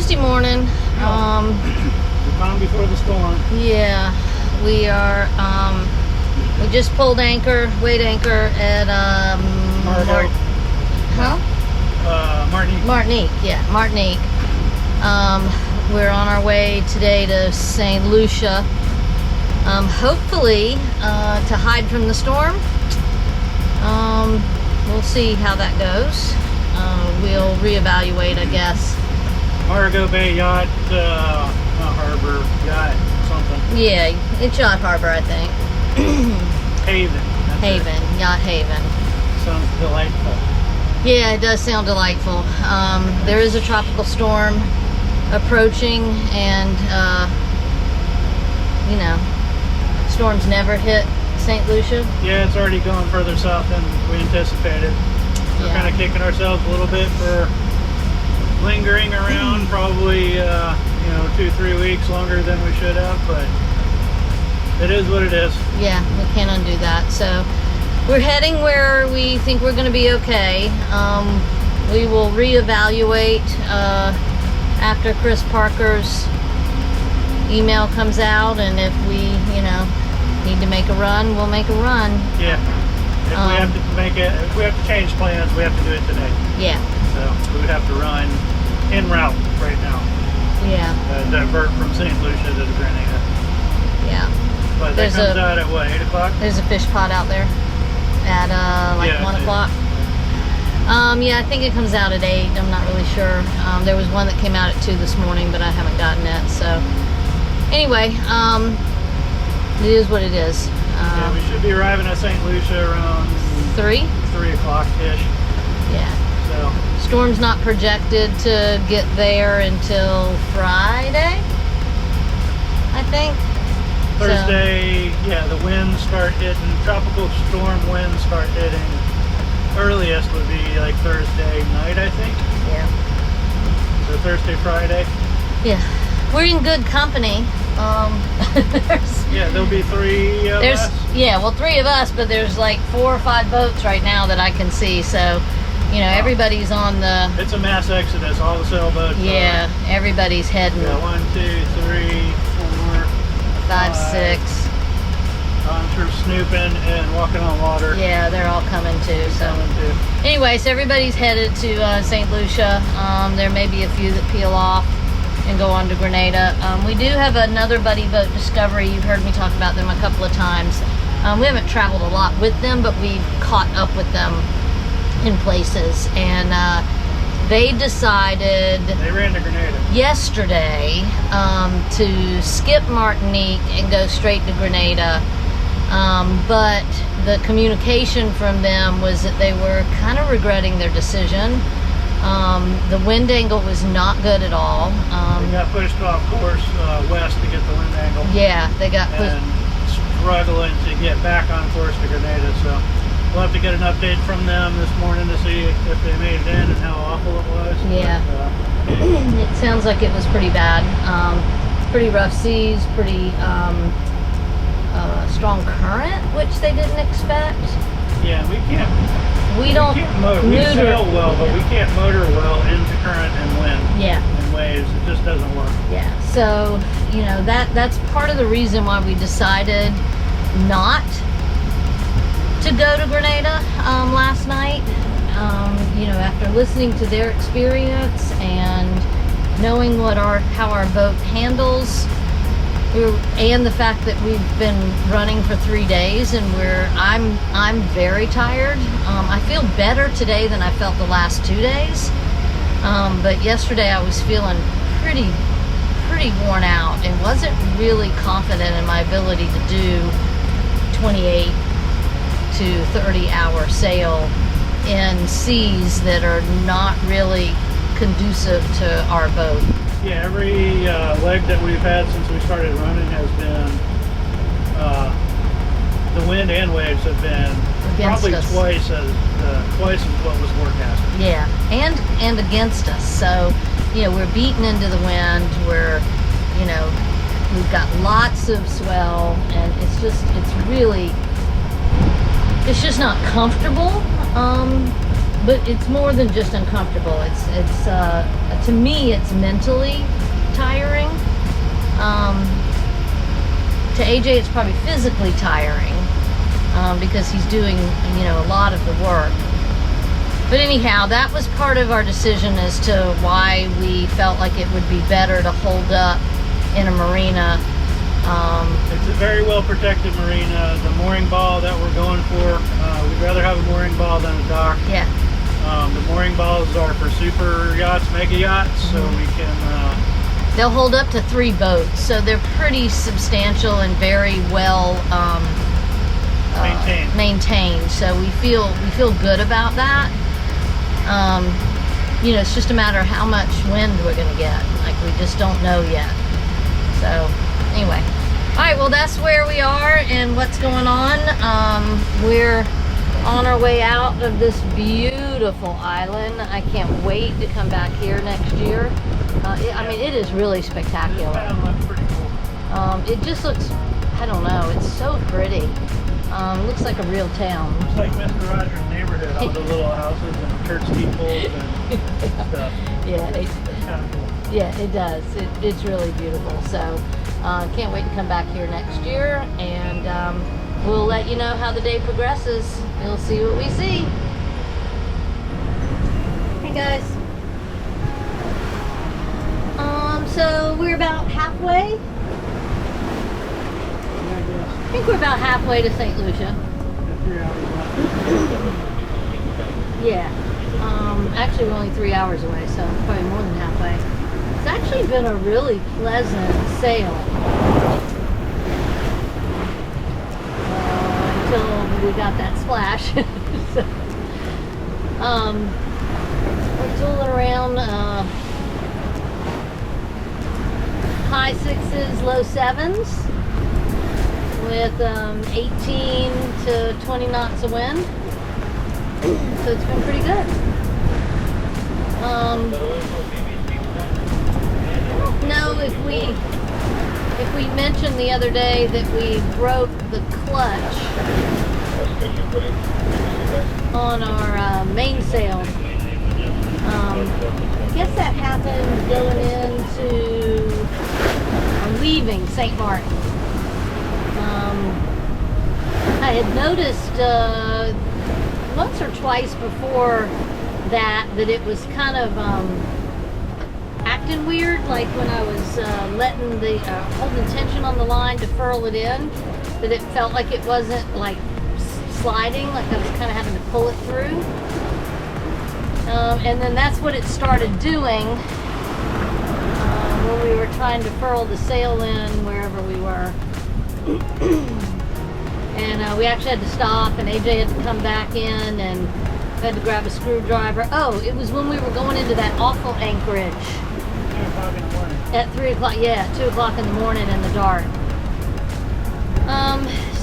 Tuesday morning. The calm before the storm. Yeah, we are. We just pulled anchor, weighed anchor at Marigot. Martinique. Martinique. We're on our way today to St. Lucia. Hopefully to hide from the storm. We'll see how that goes. We'll reevaluate, I guess. Marigot Yacht Harbor Yacht something. Yeah, it's Yacht Harbor, I think. Haven. That's Yacht Haven. Sounds delightful. Yeah, it does sound delightful. There is a tropical storm approaching, and you know, storms never hit St. Lucia. Yeah, it's already going further south than we anticipated. We're kind of kicking ourselves a little bit for lingering around, probably 2-3 weeks longer than we should have, but it is what it is. Yeah, we can't undo that. So we're heading where we think we're going to be okay. We will reevaluate after Chris Parker's email comes out, and if we, need to make a run, we'll make a run. Yeah. If we have to make it, if we have to change plans, we have to do it today. Yeah. So we would have to run en route right now. Yeah. Divert from St. Lucia to Grenada. Yeah. But that comes out at what, 8 o'clock? There's a fish pot out there at 1 o'clock. Yeah, I think it comes out at 8. I'm not really sure. There was one that came out at 2 this morning, but I haven't gotten it. So anyway, it is what it is. Yeah, we should be arriving at St. Lucia around 3 o'clock-ish. Yeah. So storm's not projected to get there until Friday, I think. Thursday, yeah, the winds start hitting, tropical storm winds start hitting. Earliest would be like Thursday night, I think. Yeah. So Thursday, Friday. Yeah. We're in good company. There'll be 3 of us. Yeah, well, 3 of us, but there's like 4 or 5 boats right now that I can see. So, everybody's on the... It's a mass exodus, all the sailboats. Yeah, everybody's heading. Yeah, 1, 2, 3, 4, 5, 6. I'm sure snooping and walking on water. Yeah, they're all coming too. So anyway, so everybody's headed to St. Lucia. There may be a few that peel off and go on to Grenada. We do have another buddy boat, Discovery. You've heard me talk about them a couple of times. We haven't traveled a lot with them, but we've caught up with them in places. And they decided... They ran to Grenada. Yesterday to skip Martinique and go straight to Grenada. But the communication from them was that they were kind of regretting their decision. The wind angle was not good at all. They got pushed off course west to get the wind angle. Yeah, they got pushed. And struggling to get back on course to Grenada. So we'll have to get an update from them this morning to see if they made it in and how awful it was. Yeah. But, it sounds like it was pretty bad. Pretty rough seas, pretty strong current, which they didn't expect. Yeah, we can't motor. We sail well, but we can't motor well into current and wind. Yeah. And waves. It just doesn't work. Yeah. So, that's part of the reason why we decided not to go to Grenada last night. After listening to their experience and knowing how our boat handles, and the fact that we've been running for 3 days, and I'm very tired. I feel better today than I felt the last 2 days, but yesterday I was feeling pretty worn out and wasn't really confident in my ability to do 28 to 30 hour sail in seas that are not really conducive to our boat. Yeah, every leg that we've had since we started running has been, the wind and waves have been probably twice as what was forecasted. Yeah, and against us. So, we're beaten into the wind. We've got lots of swell, and it's just not comfortable. but it's more than just uncomfortable. It's to me, it's mentally tiring. To AJ, it's probably physically tiring because he's doing, a lot of the work. But anyhow, that was part of our decision as to why we felt like it would be better to hold up in a marina. It's a very well protected marina. The mooring ball that we're going for, we'd rather have a mooring ball than a dock. Yeah. The mooring balls are for super yachts, mega yachts, so we can... They'll hold up to 3 boats, so they're pretty substantial and very well maintained. So we feel good about that. It's just a matter of how much wind we're going to get. Like, we just don't know yet. So anyway, all right. Well, that's where we are and what's going on. We're on our way out of this beautiful island. I can't wait to come back here next year. It is really spectacular. It just looks, I don't know, it's so pretty. It looks like a real town. Looks like Mr. Rogers' neighborhood, all the little houses and church steeples and stuff. Yeah, it's kind of cool. Yeah, it does. It's really beautiful. So can't wait to come back here next year, and we'll let you know how the day progresses. You'll see what we see. Hey guys. So we're about halfway. I think we're about halfway to St. Lucia. 3 hours left. Yeah. Actually, we're only 3 hours away, so probably more than halfway. It's actually been a really pleasant sail until we got that splash. So, we're tooling around high 6s, low 7s with 18 to 20 knots of wind. So it's been pretty good. I don't know if we mentioned the other day that we broke the clutch on our mainsail. I guess that happened going into leaving St. Martin. I had noticed once or twice before that it was kind of acting weird, like when I was letting the holding tension on the line to furl it in, that it felt like it wasn't like sliding, like I was kind of having to pull it through. And then that's what it started doing when we were trying to furl the sail in wherever we were. And we actually had to stop, and AJ had to come back in and had to grab a screwdriver. Oh, it was when we were going into that awful anchorage. 2 o'clock in the morning. At 3 o'clock, yeah, 2 o'clock in the morning in the dark.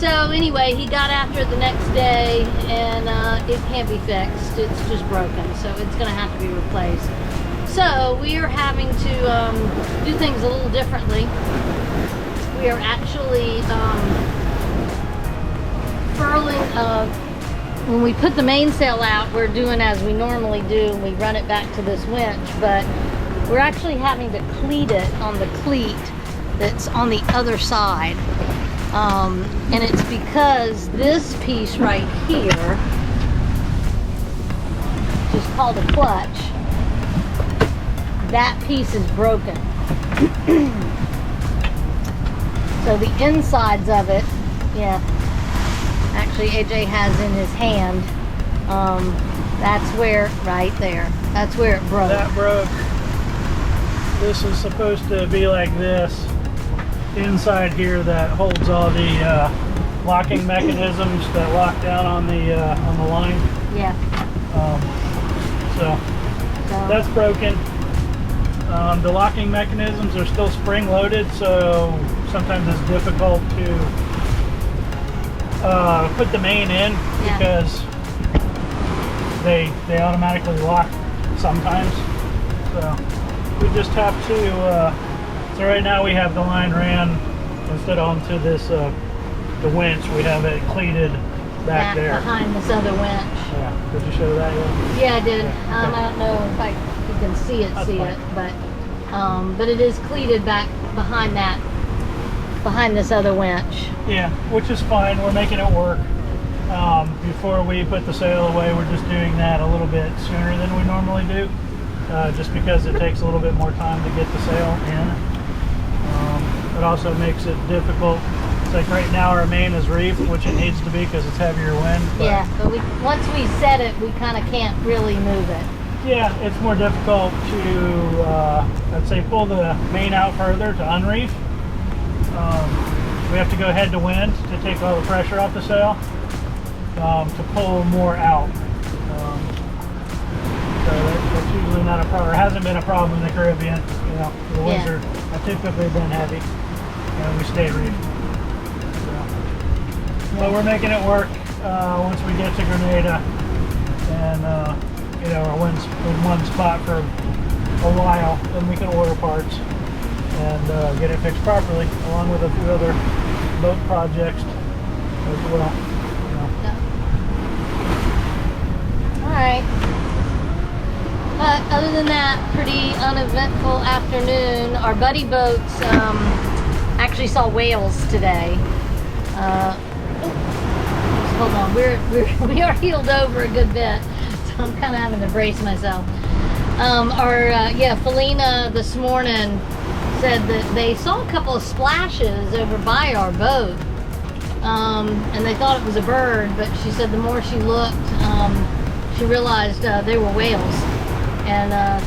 So anyway, he got after it the next day, and it can't be fixed. It's just broken, so it's going to have to be replaced. So we are having to do things a little differently. We are actually furling. When we put the mainsail out, we're doing as we normally do, and we run it back to this winch, but we're actually having to cleat it on the cleat that's on the other side. And it's because this piece right here, which is called a clutch, that piece is broken. So the insides of it, yeah, actually AJ has in his hand, that's where, right there, that's where it broke. That broke. This is supposed to be like this. Inside here that holds all the locking mechanisms that lock down on the line. Yeah. So that's broken. The locking mechanisms are still spring loaded, so sometimes it's difficult to put the main in, yeah, because they automatically lock sometimes. So we just have to. So right now we have the line ran instead onto this the winch. We have it cleated back there. behind this other winch. Yeah. Did you show that yet? Yeah, I did. Yeah, okay. I don't know if you can see That's it, fine. but it is cleated back behind this other winch. Yeah, which is fine. We're making it work. Before we put the sail away, we're just doing that a little bit sooner than we normally do, just because it takes a little bit more time to get the sail in. It also makes it difficult. It's like right now our main is reef, which it needs to be because it's heavier wind. Yeah, but once we set it, we kind of can't really move it. Yeah, it's more difficult to, I'd say, pull the main out further to unreef. We have to go head to wind to take all the pressure off the sail, to pull more out. So that's usually not a problem, or hasn't been a problem in the Caribbean. You know, the winds have typically been heavy, and we stay reefed. So. But we're making it work once we get to Grenada, and you know, our wind's in one spot for a while, then we can order parts and get it fixed properly, along with a few other boat projects as well. You know. Yeah. All right. Other than that, pretty uneventful afternoon. Our buddy boats actually saw whales today. Hold on, we are heeled over a good bit, so I'm kind of having to brace myself. Felina this morning said that they saw a couple of splashes over by our boat, and they thought it was a bird, but she said the more she looked, she realized they were whales. And I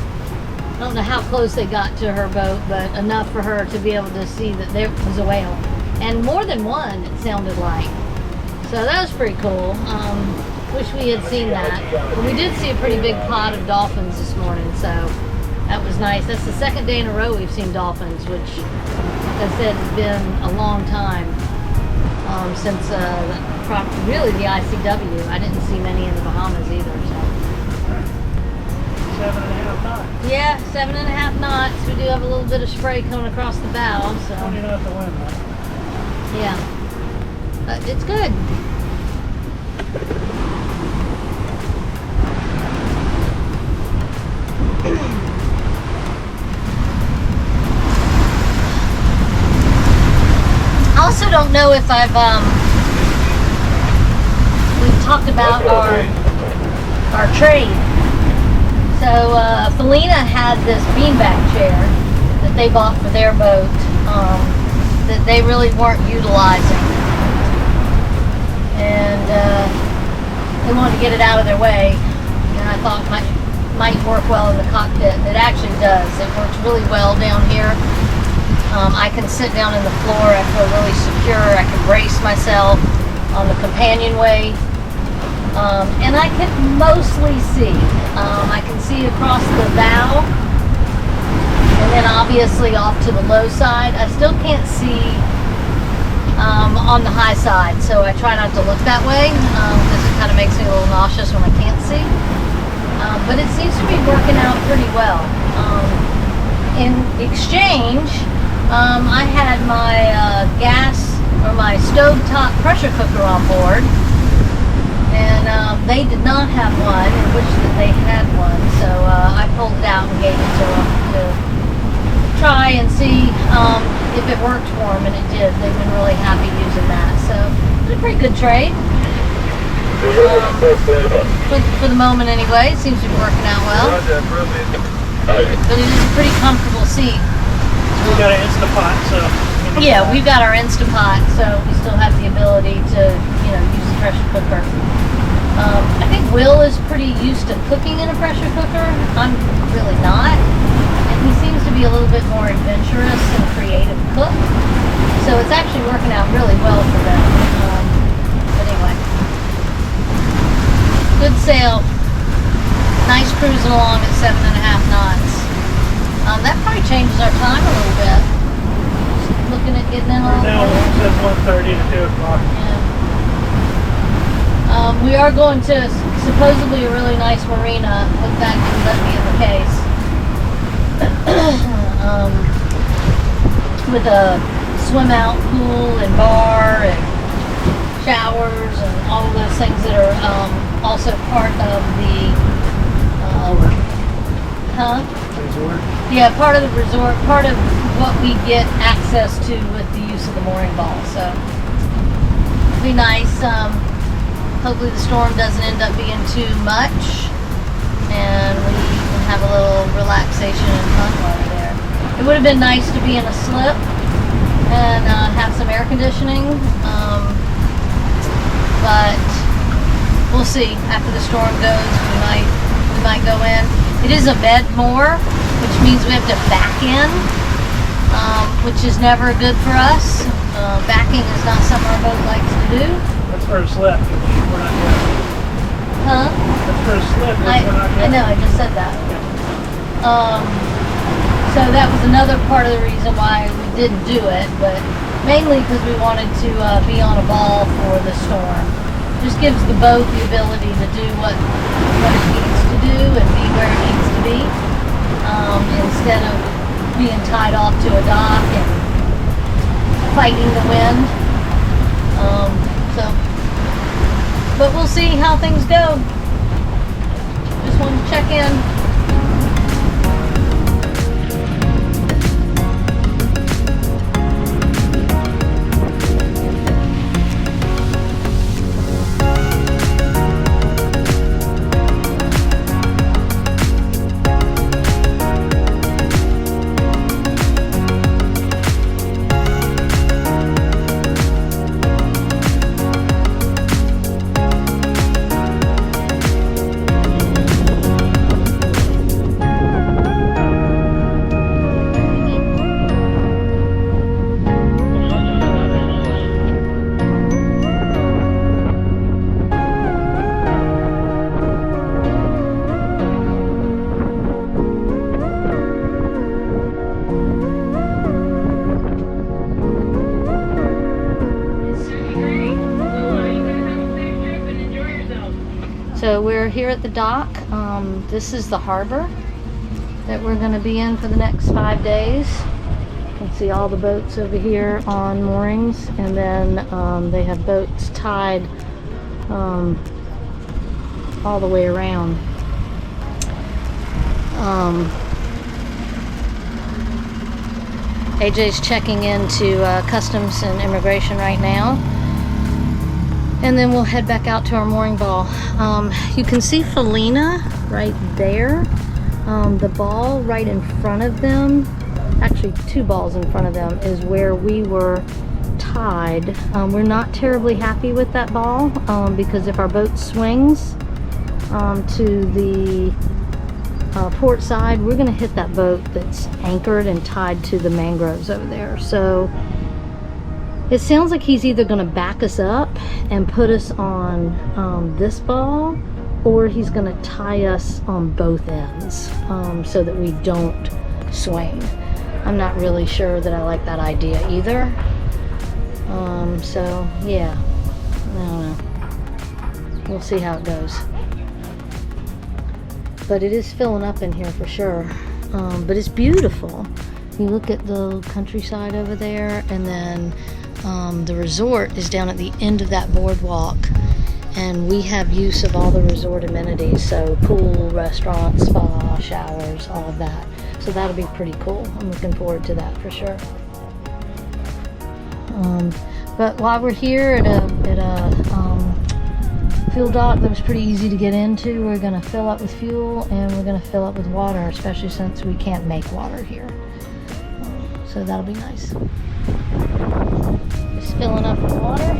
don't know how close they got to her boat, but enough for her to be able to see that there was a whale. And more than one, it sounded like. So that was pretty cool. Wish we had seen that. But we did see a pretty big pod of dolphins this morning, so that was nice. That's the second day in a row we've seen dolphins, which, like I said, has been a long time since really the ICW. I didn't see many in the Bahamas either. So. 7.5 knots. Yeah, 7.5 knots. We do have a little bit of spray coming across the bow, so. 20 knots of wind, though. Yeah. But it's good. I also don't know if we've talked about our trade. So Felina had this beanbag chair that they bought for their boat that they really weren't utilizing, and they wanted to get it out of their way, and I thought might work well in the cockpit. It actually does. It works really well down here. I can sit down in the floor. I feel really secure. I can brace myself on the companionway. And I can mostly see. I can see across the bow, and then obviously off to the low side. I still can't see on the high side, so I try not to look that way because it kind of makes me a little nauseous when I can't see. But it seems to be working out pretty well. In exchange, I had my my stovetop pressure cooker on board. And they did not have one, and wished that they had one, so I pulled it out and gave it to them to try and see if it worked for them, and it did. They've been really happy using that, so it's a pretty good trade. For the moment anyway, it seems to be working out well. But it is a pretty comfortable seat. We got an Instapot, so... Yeah, we've got our Instapot, so we still have the ability to, use the pressure cooker. I think Will is pretty used to cooking in a pressure cooker. I'm really not. And he seems to be a little bit more adventurous and creative cook. So it's actually working out really well for them. But anyway. Good sail. Nice cruising along at 7.5 knots. That probably changes our time a little bit. Looking at getting in a little now it says 1:30 to 2 o'clock. Yeah. We are going to supposedly a really nice marina. Hope that can let me in the case. With a swim out pool and bar and showers and all of those things that are also part of the Resort. yeah, part of the resort, part of what we get access to with the use of the mooring ball. So it'll be nice. Hopefully the storm doesn't end up being too much, and we can have a little relaxation and fun while we're there. It would have been nice to be in a slip and have some air conditioning, but we'll see. After the storm goes, we might go in. It is a bed moor, which means we have to back in, which is never good for us. Backing is not something our boat likes to do. That's for a slip, which we're not doing. Huh? That's for a slip, which we're not I doing. know, I just said that. So that was another part of the reason why we didn't do it, but mainly because we wanted to be on a ball for the storm. Just gives the boat the ability to do what it needs to do and be where it needs to be, instead of being tied off to a dock and fighting the wind. But we'll see how things go. Just wanted to check in. So we're here at the dock. This is the harbor that we're going to be in for the next 5 days. You can see all the boats over here on moorings, and then they have boats tied all the way around. AJ's checking into Customs and Immigration right now. And then we'll head back out to our mooring ball. You can see Felina right there. The ball right in front of them, actually 2 balls in front of them, is where we were tied. We're not terribly happy with that ball because if our boat swings to the port side, we're going to hit that boat that's anchored and tied to the mangroves over there. So it sounds like he's either going to back us up and put us on this ball, or he's going to tie us on both ends so that we don't swing. I'm not really sure that I like that idea either. So yeah, I don't know. We'll see how it goes. But it is filling up in here for sure. But it's beautiful. You look at the countryside over there, and then the resort is down at the end of that boardwalk, and we have use of all the resort amenities, so pool, restaurant, spa, showers, all of that. So that'll be pretty cool. I'm looking forward to that for sure. But while we're here at a fuel dock that was pretty easy to get into, we're going to fill up with fuel, and we're going to fill up with water, especially since we can't make water here. So that'll be nice. Just filling up with water.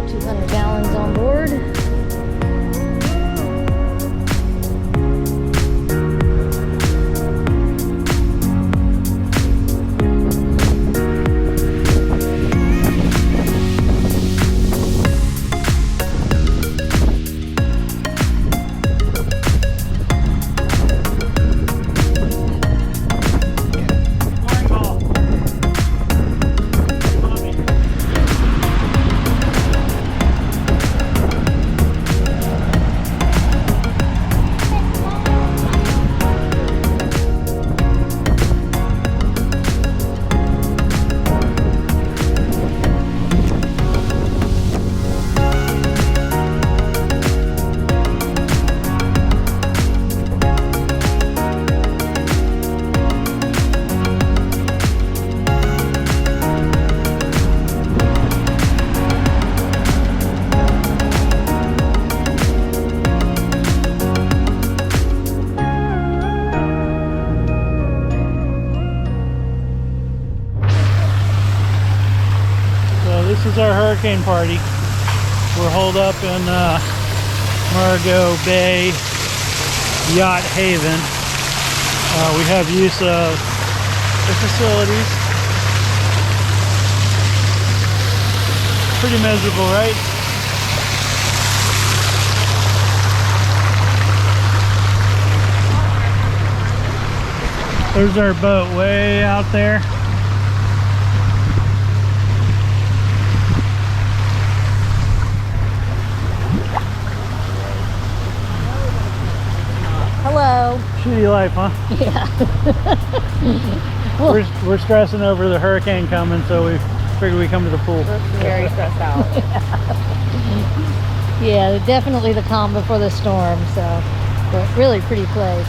200 gallons on board. This is our hurricane party. We're holed up in Marigot Yacht Haven. We have use of the facilities. Pretty miserable, right? There's our boat way out there. Hello. Shitty life, huh? Yeah. We're stressing over the hurricane coming, so we figured we come to the pool. We're very stressed out. Yeah, definitely the calm before the storm, so, but really pretty place.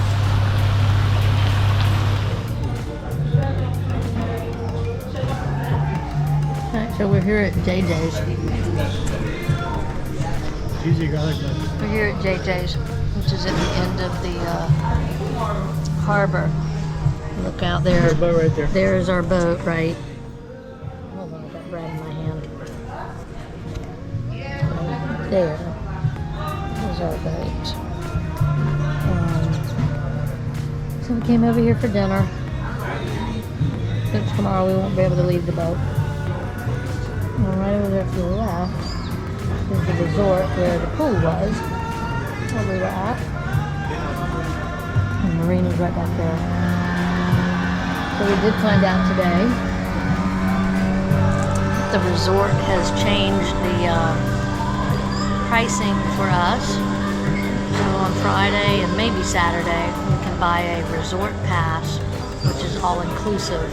Alright, so we're here at JJ's. Easy garlic bread. We're here at JJ's, which is at the end of the harbor. Look out there. There's our boat right there. There's our boat, right? Hold on, I've got bread in my hand. Right there. There's our boat. So we came over here for dinner. Since tomorrow we won't be able to leave the boat. And right over there to the left is the resort where the pool was, where we were at. And the marina's right back there. So we did find out today the resort has changed the pricing for us. So on Friday and maybe Saturday we can buy a resort pass, which is all inclusive.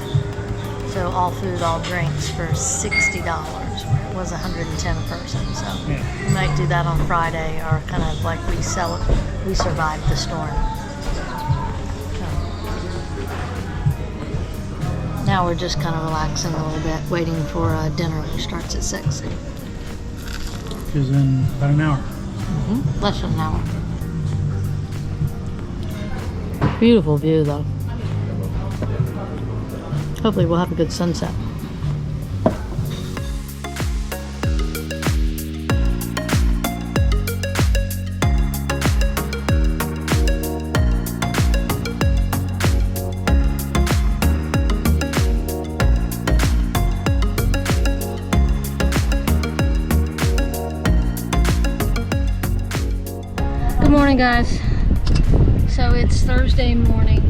So all food, all drinks for $60. It was $110 a person. So Yeah. we might do that on Friday, or kind of like we survived the storm. So now we're just kind of relaxing a little bit, waiting for dinner, which starts at 6. Which is in about an hour. Less than an hour. Beautiful view though. Hopefully we'll have a good sunset. Good morning, guys. So it's Thursday morning.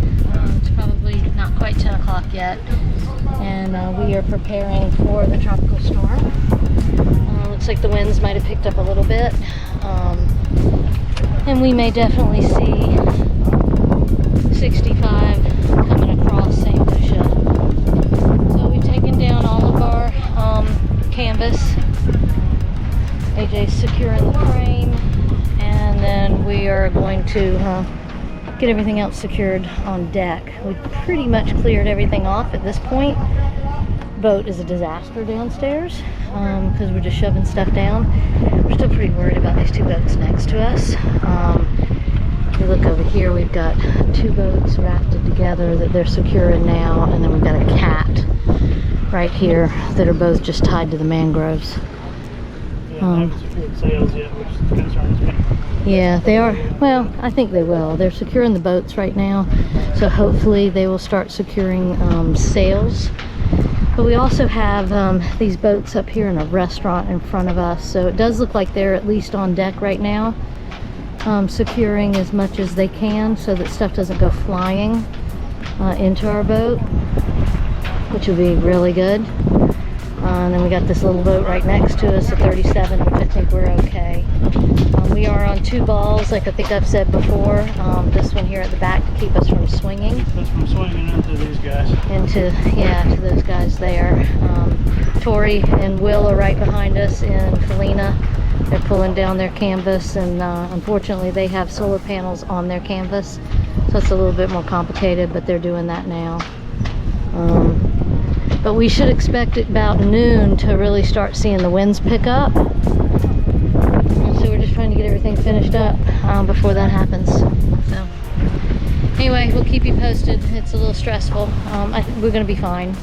It's probably not quite 10 o'clock yet, and we are preparing for the tropical storm. Looks like the winds might have picked up a little bit, and we may definitely see 65 coming across St. Lucia. So we've taken down all of our canvas. AJ's securing the frame, and then we are going to get everything else secured on deck. We pretty much cleared everything off at this point. Boat is a disaster downstairs because we're just shoving stuff down. We're still pretty worried about these two boats next to us. If you look over here, we've got two boats rafted together that they're securing now, and then we've got a cat right here that are both just tied to the mangroves. Yeah, I haven't secured sails yet, which concerns me. Yeah, they are. Well, I think they will. They're securing the boats right now, so hopefully they will start securing sails. But we also have these boats up here in a restaurant in front of us, so it does look like they're at least on deck right now, securing as much as they can so that stuff doesn't go flying into our boat, which would be really good. And then we got this little boat right next to us, a 37, which I think we're okay. We are on 2 balls, like I think I've said before. This one here at the back to keep us from swinging. That's from swinging into these guys. To those guys there. Tori and Will are right behind us in Felina. They're pulling down their canvas, and unfortunately they have solar panels on their canvas, so it's a little bit more complicated, but they're doing that now. But we should expect at about noon to really start seeing the winds pick up. And so we're just trying to get everything finished up before that happens. So anyway, we'll keep you posted. It's a little stressful. I think we're going to be fine.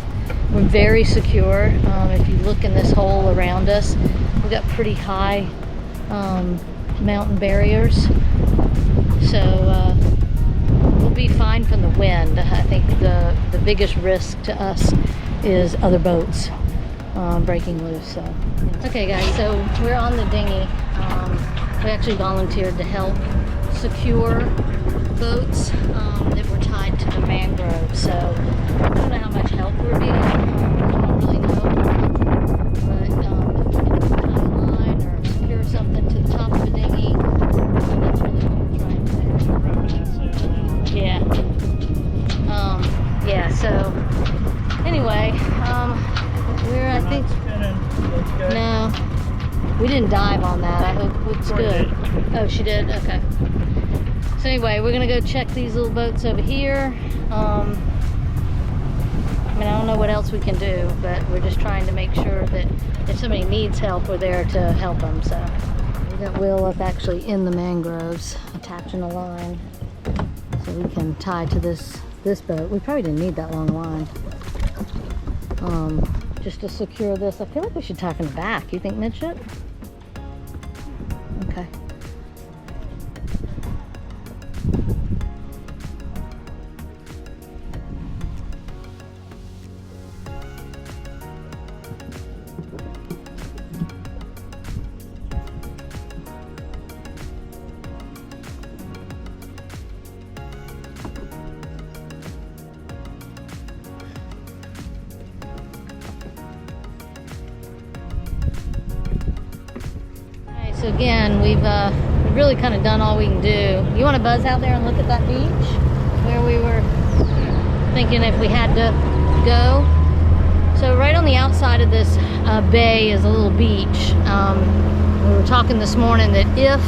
We're very secure. If you look in this hole around us, we've got pretty high mountain barriers. So we'll be fine from the wind. I think the biggest risk to us is other boats breaking loose. So, okay guys, so we're on the dinghy. We actually volunteered to help secure boats that were tied to the mangrove. So I don't know how much help we're being. I don't really know. But if we can tie a line or secure something to the top of the dinghy, that's really what we're trying to do. Yeah. Yeah, so anyway, we're, I think, no, we didn't dive on that. I hope it's good. Oh, she did? Okay. So anyway, we're gonna go check these little boats over here. I mean, I don't know what else we can do, but we're just trying to make sure that if somebody needs help, we're there to help them. So we got Will up actually in the mangroves, attaching a line so we can tie to this boat. We probably didn't need that long line. Just to secure this. I feel like we should tie from the back. You think Mitch should? Okay. So again, we've really kind of done all we can do. You want to buzz out there and look at that beach where we were thinking if we had to go? So right on the outside of this bay is a little beach. We were talking this morning that if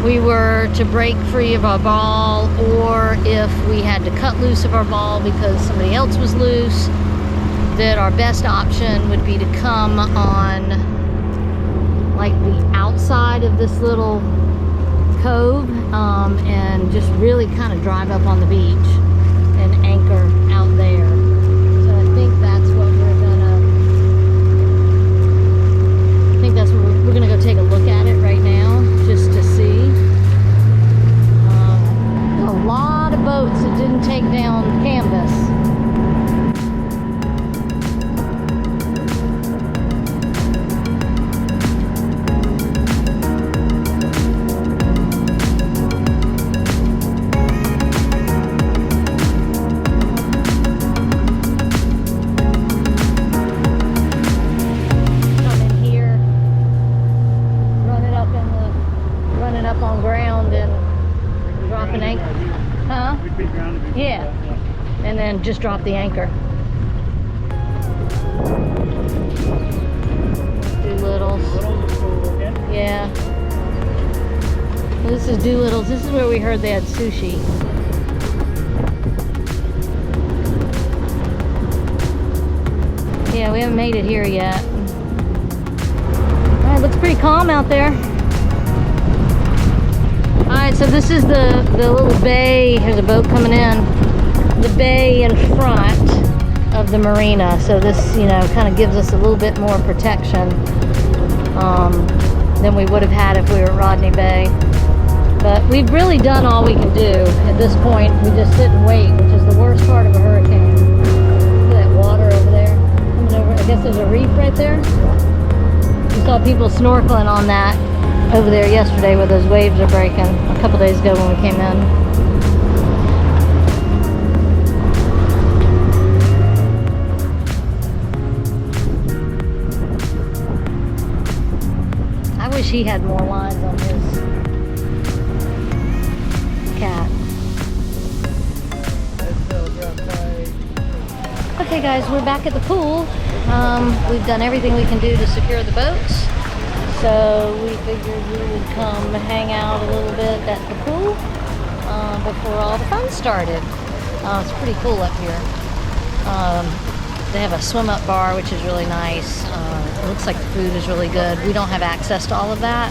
we were to break free of our ball, or if we had to cut loose of our ball because somebody else was loose, that our best option would be to come on like the outside of this little cove and just really kind of drive up on the beach and anchor out there. So I think that's what we're gonna go take a look at it right now just to see. A lot of boats that didn't take down canvas. And then just drop the anchor. Doolittles. Yeah. Well, this is Doolittles. This is where we heard they had sushi. Yeah, we haven't made it here yet. Alright, looks pretty calm out there. Alright, so this is the little bay. Here's a boat coming in. The bay in front of the marina. So this, you know, kind of gives us a little bit more protection than we would have had if we were at Rodney Bay. But we've really done all we can do at this point. We just sit and wait, which is the worst part of a hurricane. Look at that water over there. Coming over. I guess there's a reef right there. We saw people snorkeling on that over there yesterday where those waves are breaking, a couple days ago when we came in. I wish he had more lines on his cat. Okay guys, we're back at the pool. We've done everything we can do to secure the boats. So we figured we would come hang out a little bit at the pool before all the fun started. It's pretty cool up here. They have a swim up bar, which is really nice. It looks like the food is really good. We don't have access to all of that.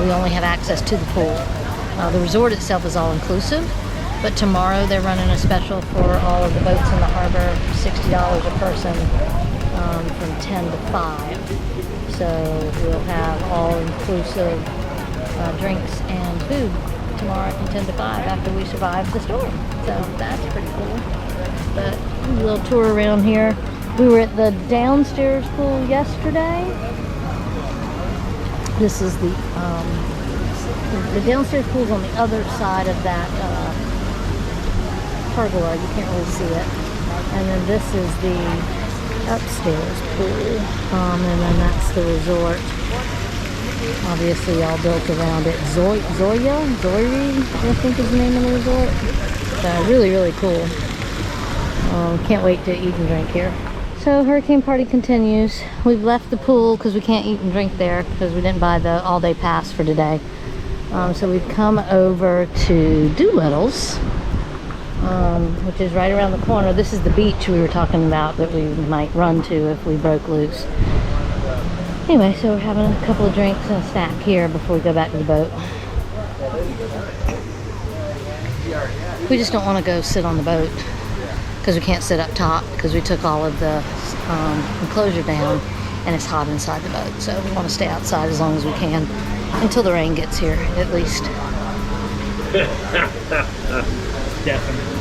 We only have access to the pool. The resort itself is all inclusive. But tomorrow they're running a special for all of the boats in the harbor, $60 a person, from 10 to 5. So we'll have all-inclusive drinks and food tomorrow from 10 to 5 after we survive the storm. So that's pretty cool. But a little tour around here. We were at the downstairs pool yesterday. This is the downstairs pool's on the other side of that pergola. You can't really see it. And then this is the upstairs pool. And then that's the resort. Obviously all built around it. Zoiri, I think is the name of the resort. So really, really cool. Can't wait to eat and drink here. So hurricane party continues. We've left the pool because we can't eat and drink there because we didn't buy the all-day pass for today. So we've come over to Doolittle's, which is right around the corner. This is the beach we were talking about that we might run to if we broke loose. Anyway, so we're having a couple of drinks and a snack here before we go back to the boat. We just don't want to go sit on the boat because we can't sit up top because we took all of the enclosure down and it's hot inside the boat. So we want to stay outside as long as we can until the rain gets here, at least. Definitely.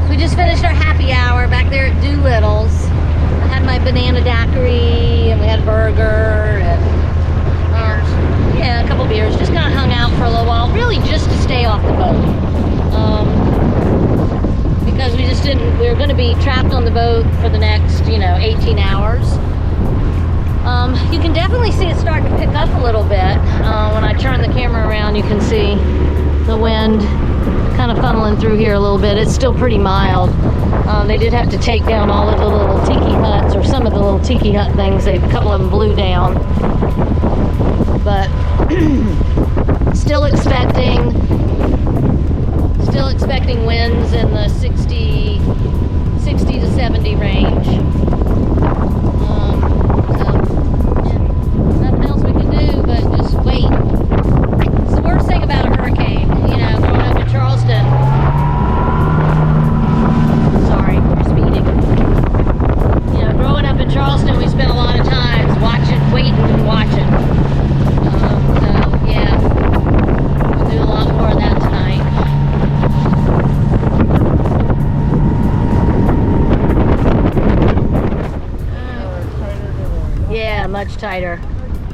We just finished our happy hour back there at Doolittle's. I had my banana daiquiri and we had a burger and yeah, a couple beers. Just kind of hung out for a little while, really just to stay off the boat. Because we were going to be trapped on the boat for the next, 18 hours. You can definitely see it starting to pick up a little bit. When I turn the camera around, you can see the wind kind of funneling through here a little bit. It's still pretty mild. They did have to take down all of the little tiki huts, or some of the little tiki hut things. A couple of them blew down. But still expecting winds in the 60 to 70 range. Nothing else we can do but just wait. It's the worst thing about a hurricane, growing up in Charleston. Sorry, we're speeding. Growing up in Charleston, we spent a lot of times waiting and watching. So yeah, we'll do a lot more of that tonight. Yeah, much tighter.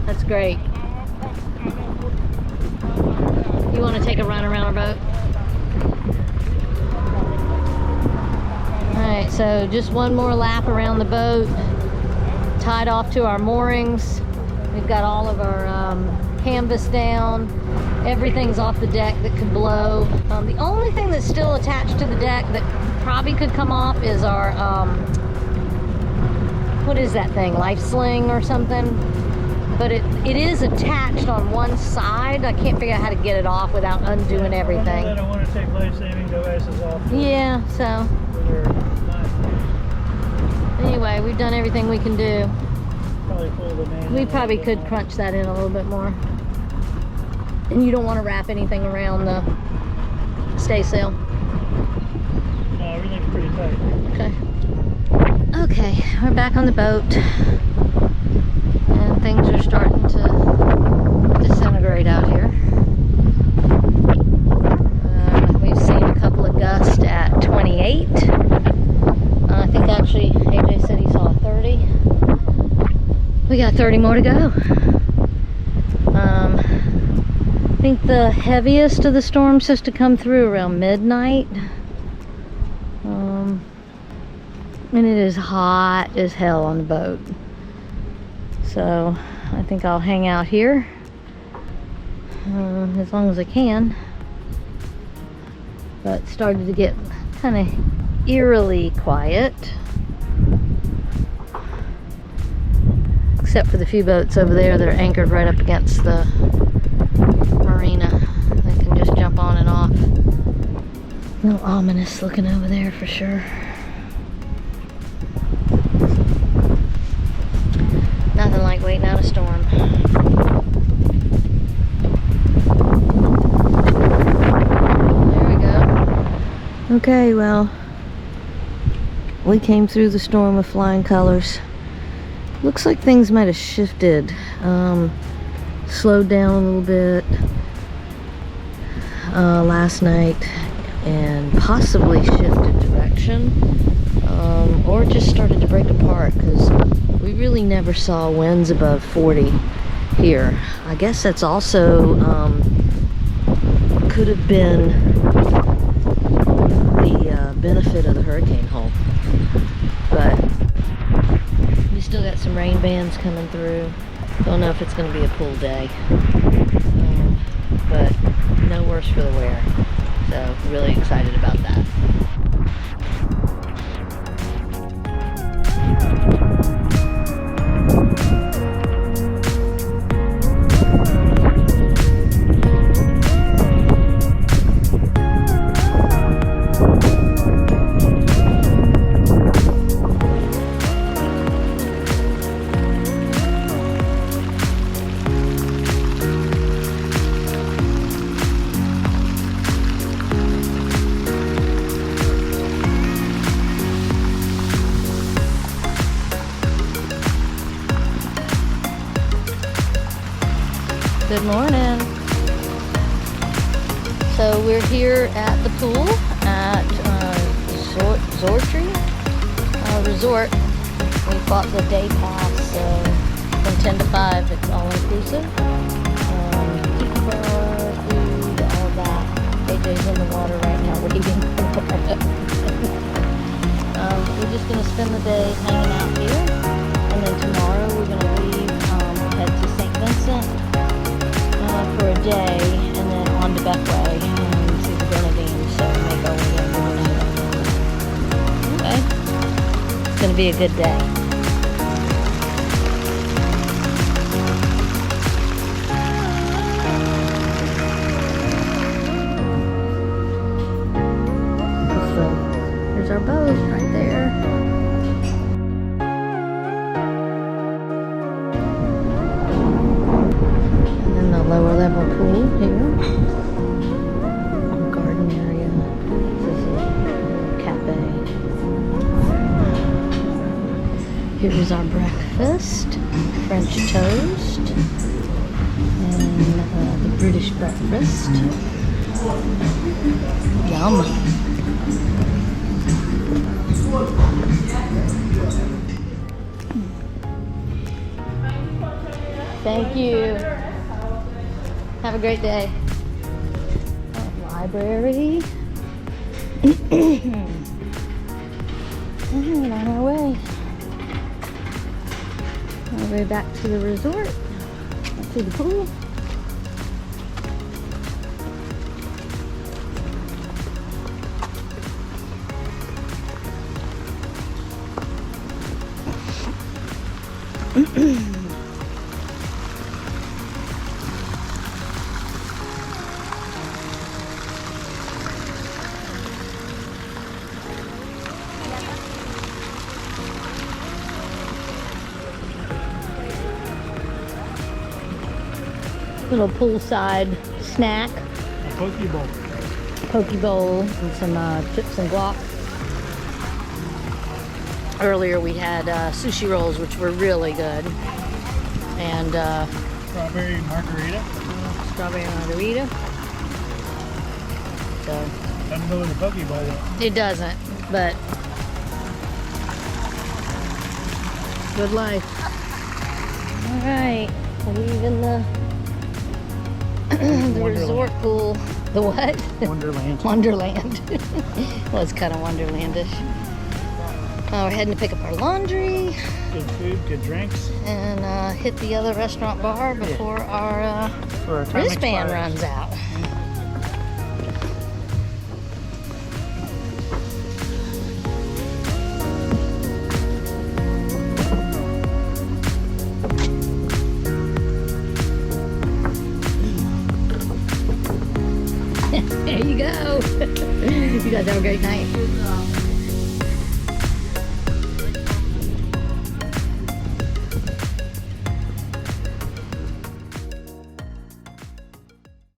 That's great. You want to take a run around our boat? Alright, so just one more lap around the boat. Tied off to our moorings. We've got all of our canvas down. Everything's off the deck that could blow. The only thing that's still attached to the deck that probably could come off is our what is that thing, life sling or something? But it is attached on one side. I can't figure out how to get it off without undoing everything. I don't want to take life-saving devices off. Yeah, so anyway, we've done everything we can do. Probably pull the main. We probably could crunch that in a little bit more. And you don't want to wrap anything around the stay sail. No, everything's pretty tight. Okay. Okay, we're back on the boat. And things are starting to disintegrate out here. We've seen a couple of gusts at 28. I think actually AJ said he saw 30. We got 30 more to go. I think the heaviest of the storm's supposed to come through around midnight. And it is hot as hell on the boat. So I think I'll hang out here as long as I can. But it started to get kind of eerily quiet. Except for the few boats over there that are anchored right up against the marina. They can just jump on and off. A little ominous looking over there for sure. Nothing like waiting out a storm. Okay, well, we came through the storm with flying colors. Looks like things might have shifted, slowed down a little bit last night, and possibly shifted direction, or just started to break apart, because we really never saw winds above 40 here. I guess that's also could have been the benefit of the hurricane hole, but we still got some rain bands coming through. Don't know if it's going to be a pool day, but no worse for the wear, so really excited about that. Good morning. So we're here at the pool at Zortry Resort. We bought the day pass from 10 to 5. It's all inclusive. Tiki bar, food, all that. AJ's in the water right now waiting for us. We're just going to spend the day hanging out here. And then tomorrow we're going to leave, head to St. Vincent for a day, and then on to Beckway and see the Grenadines, so we may go over there in the morning. Okay. It's going to be a good day. So, there's our boat right there. Lower level pool here. Garden area. This is a cafe. Here's our breakfast. French toast. And the British breakfast. Yum. Thank you. Have a great day. Library. And on our way. On our way back to the resort. To the pool. Little poolside snack. A poke bowl. Poke bowl and some chips and guac. Earlier we had sushi rolls, which were really good. And Strawberry margarita. Strawberry margarita. So Doesn't go with the poke bowl though. it doesn't, but good life. All right, leaving the the resort pool. The what? Wonderland. Wonderland. Well, it's kind of wonderlandish. We're heading to pick up our laundry. Good food, good drinks. And hit the other restaurant bar before our wristband runs out. There you go. You guys have a great night.